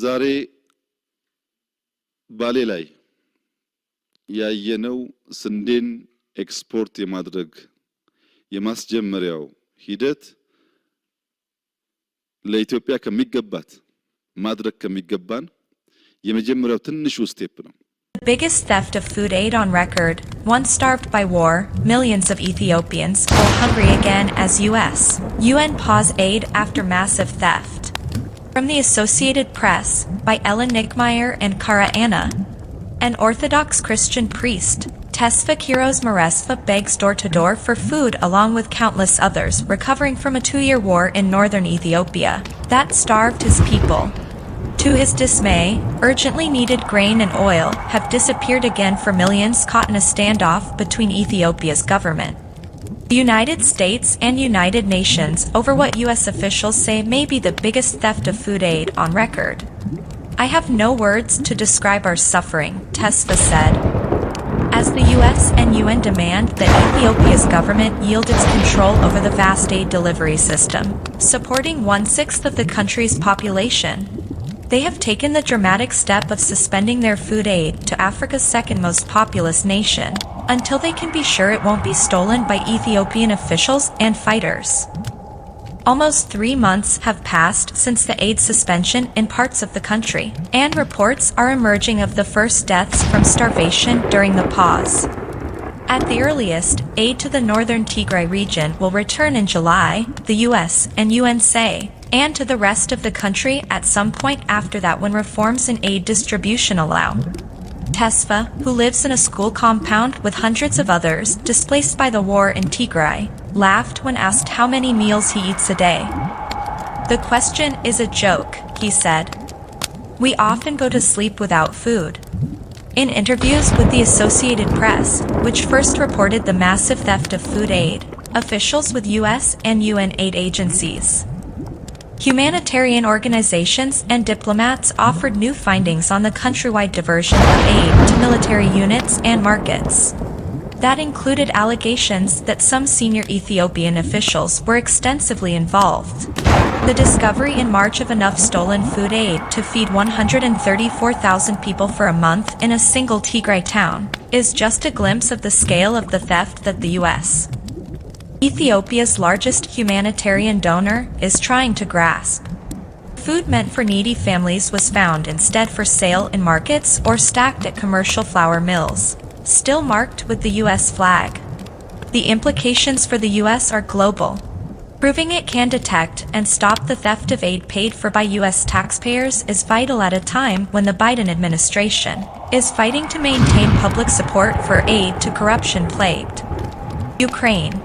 ዛሬ ባሌ ላይ ያየነው ስንዴን ኤክስፖርት የማድረግ የማስጀመሪያው ሂደት ለኢትዮጵያ ከሚገባት ማድረግ ከሚገባን የመጀመሪያው ትንሹ ስቴፕ ነው። The biggest theft of food aid on record. Once starved by war, millions of Ethiopians go hungry again as UN pause aid after massive theft. From the Associated Press, by Ellen Nickmeyer and Kara Anna. An Orthodox Christian priest, Tesfa Kiros Maresfa begs door-to-door for food along with countless others recovering from a 2-year war in northern Ethiopia that starved his people. To his dismay, urgently needed grain and oil have disappeared again for millions caught in a standoff between Ethiopia's government, the United States and United Nations over what U.S. officials say may be the biggest theft of food aid on record. I have no words to describe our suffering, Tesfa said. As the U.S. and UN demand that Ethiopia's government yield its control over the vast aid delivery system, supporting 1/6 of the country's population, they have taken the dramatic step of suspending their food aid to Africa's second most populous nation, until they can be sure it won't be stolen by Ethiopian officials and fighters. Almost 3 months have passed since the aid suspension in parts of the country, and reports are emerging of the first deaths from starvation during the pause. At the earliest, aid to the northern Tigray region will return in July, the US and UN say, and to the rest of the country at some point after that when reforms in aid distribution allow. Tesfa, who lives in a school compound with hundreds of others displaced by the war in Tigray, laughed when asked how many meals he eats a day. The question is a joke, he said. We often go to sleep without food. In interviews with the Associated Press, which first reported the massive theft of food aid, officials with US and UN aid agencies, humanitarian organizations and diplomats offered new findings on the countrywide diversion of aid to military units and markets. That included allegations that some senior Ethiopian officials were extensively involved. The discovery in March of enough stolen food aid to feed 134,000 people for a month in a single Tigray town is just a glimpse of the scale of the theft that the U.S., Ethiopia's largest humanitarian donor, is trying to grasp. Food meant for needy families was found instead for sale in markets or stacked at commercial flour mills, still marked with the U.S. flag. The implications for the U.S. are global. Proving it can detect and stop the theft of aid paid for by U.S. taxpayers is vital at a time when the Biden administration is fighting to maintain public support for aid to corruption-plagued Ukraine.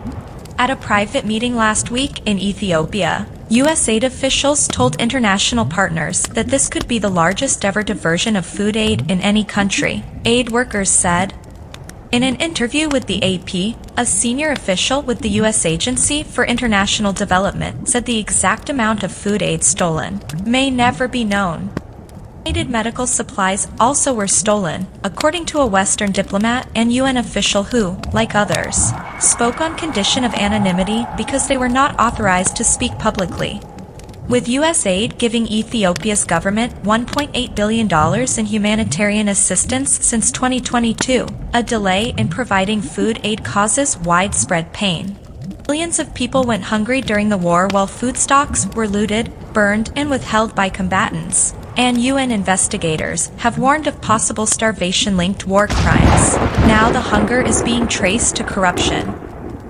At a private meeting last week in Ethiopia, U.S. aid officials told international partners that this could be the largest ever diversion of food aid in any country, aid workers said. In an interview with the AP, a senior official with the U.S. Agency for International Development said the exact amount of food aid stolen may never be known. Donated medical supplies also were stolen, according to a Western diplomat and UN official who, like others, spoke on condition of anonymity because they were not authorized to speak publicly. With U.S. aid giving Ethiopia's government $1.8 billion in humanitarian assistance since 2022, a delay in providing food aid causes widespread pain. Millions of people went hungry during the war while food stocks were looted, burned, and withheld by combatants. And UN investigators have warned of possible starvation-linked war crimes. Now the hunger is being traced to corruption.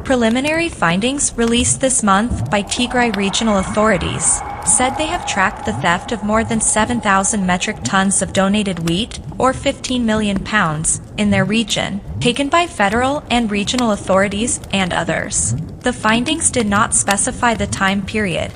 Preliminary findings released this month by Tigray regional authorities said they have tracked the theft of more than 7,000 metric tons of donated wheat, or 15 million pounds, in their region, taken by federal and regional authorities and others. The findings did not specify the time period,